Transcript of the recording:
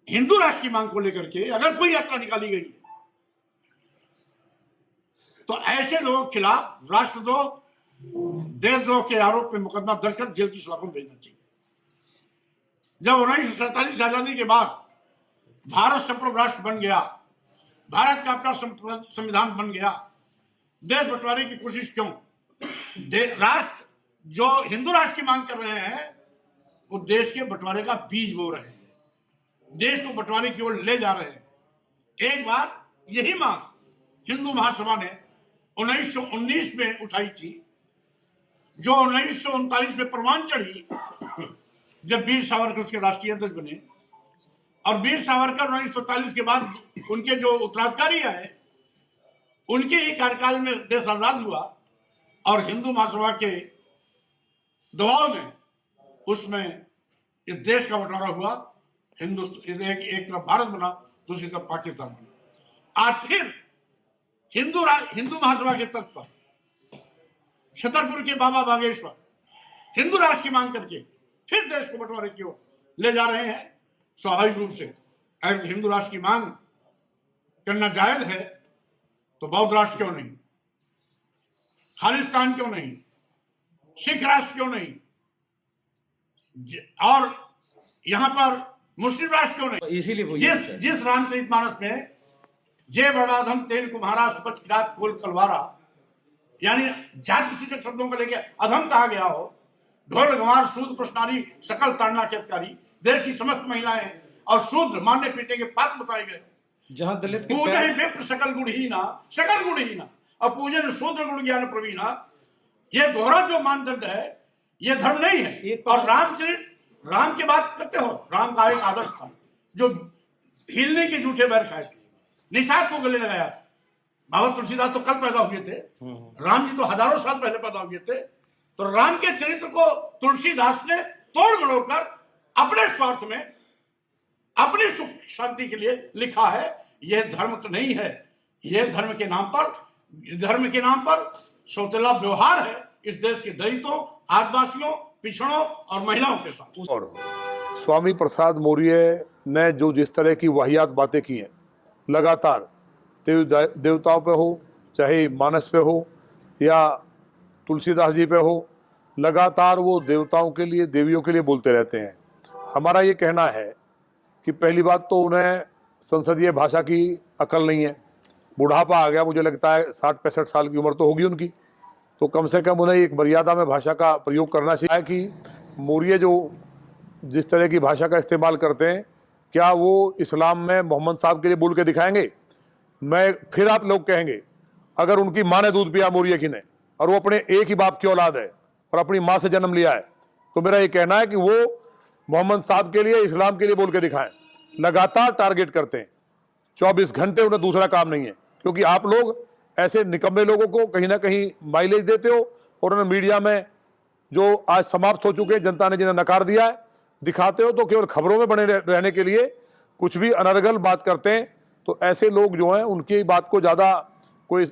हिंदू राष्ट्र की मांग को लेकर के अगर कोई यात्रा निकाली गई है तो ऐसे लोगों के खिलाफ राष्ट्रद्रोह, देशद्रोह के आरोप में मुकदमा दर्ज कर जेल की सलाखों में भेजना चाहिए। जब 1947 आजादी के बाद भारत संप्रभु राष्ट्र बन गया, भारत का अपना संविधान बन गया, देश बंटवारे की कोशिश क्यों? राष्ट्र जो हिंदू राष्ट्र की मांग कर रहे हैं वो देश के बंटवारे का बीज बो रहे हैं, देश को बंटवारे की ओर ले जा रहे हैं। एक बार यही मांग हिंदू महासभा ने 1919 में उठाई थी, जो 1939 में प्रमाण चढ़ी जब वीर सावरकर उसके राष्ट्रीय अध्यक्ष बने। और वीर सावरकर 1947 के बाद उनके जो उत्तराधिकारी आए उनके ही कार्यकाल में देश आजाद हुआ और हिंदू महासभा के दबाव में उसमें इस देश का बंटवारा हुआ। एक तरफ भारत बना, दूसरी तरफ पाकिस्तान बना। आज फिर हिंदू महासभा के तर्क पर छतरपुर के बाबा बागेश्वर हिंदू राष्ट्र की मांग करके फिर देश को बंटवारे की ओर ले जा रहे हैं। स्वाभाविक रूप से अगर हिंदू राष्ट्र की मांग करना जायज है तो बौद्ध राष्ट्र क्यों नहीं, खालिस्तान क्यों नहीं, सिख राष्ट्र क्यों नहीं, और यहां पर मुस्लिम राष्ट्र क्यों नहीं? इसीलिए जिस रामचरितमानस में जय बड़ाधम तेल कुम्हारा सुपच किरात कोल कलवारा, यानी जाति सूचक शब्दों को लेकर अधम कहा गया हो, ढोल गंवार सूद प्रश्नारी सकल ताड़ना के अधिकारी, देश की समस्त महिलाएं और शूद्र मारने पीटने के पात्र बताए गए। जहां दलित पूजन विप्र सकल गुणहीना और पूजन शूद्र गुण ज्ञान प्रवीणा, ये दोहरा जो मानदंड है ये धर्म नहीं है। और राम की बात करते हो, राम का एक आदर्श था जो हिलने के झूठे बैर खाए, निषाद को गले लगाया। बाबा तुलसीदास तो कल पैदा हुए थे, राम जी तो हजारों साल पहले पैदा हुए थे। तो राम के चरित्र को तुलसीदास ने तोड़ मरोड़ कर अपने स्वार्थ में, अपनी सुख शांति के लिए लिखा है। यह धर्म नहीं है, यह धर्म के नाम पर सौतेला व्यवहार है इस देश के दलितों, आदिवासियों, पिछड़ों और महिलाओं के साथ। और स्वामी प्रसाद मौर्य ने जो जिस तरह की वाहियात बातें की हैं लगातार, देवताओं पे हो, चाहे मानस पे हो या तुलसीदास जी पे हो, लगातार वो देवताओं के लिए, देवियों के लिए बोलते रहते हैं। हमारा ये कहना है कि पहली बात तो उन्हें संसदीय भाषा की अकल नहीं है, बुढ़ापा आ गया, मुझे लगता है 60-65 साल की उम्र तो होगी उनकी, तो कम से कम उन्हें एक मर्यादा में भाषा का प्रयोग करना चाहिए। कि मौर्य जो जिस तरह की भाषा का इस्तेमाल करते हैं, क्या वो इस्लाम में मोहम्मद साहब के लिए बोल के दिखाएंगे? फिर आप लोग कहेंगे अगर उनकी माँ ने दूध पिया मौर्य की ने, और वो अपने एक ही बाप की औलाद है और अपनी माँ से जन्म लिया है, तो मेरा ये कहना है कि वो मोहम्मद साहब के लिए, इस्लाम के लिए बोल के दिखाएं। लगातार टारगेट करते हैं, 24 घंटे उन्हें दूसरा काम नहीं है। क्योंकि आप लोग ऐसे निकम्मे लोगों को कहीं ना कहीं माइलेज देते हो और उन्हें मीडिया में जो आज समाप्त हो चुके हैं, जनता ने जिन्हें नकार दिया है, दिखाते हो तो केवल खबरों में बने रहने के लिए कुछ भी अनर्गल बात करते हैं। तो ऐसे लोग जो हैं उनकी बात को ज़्यादा कोई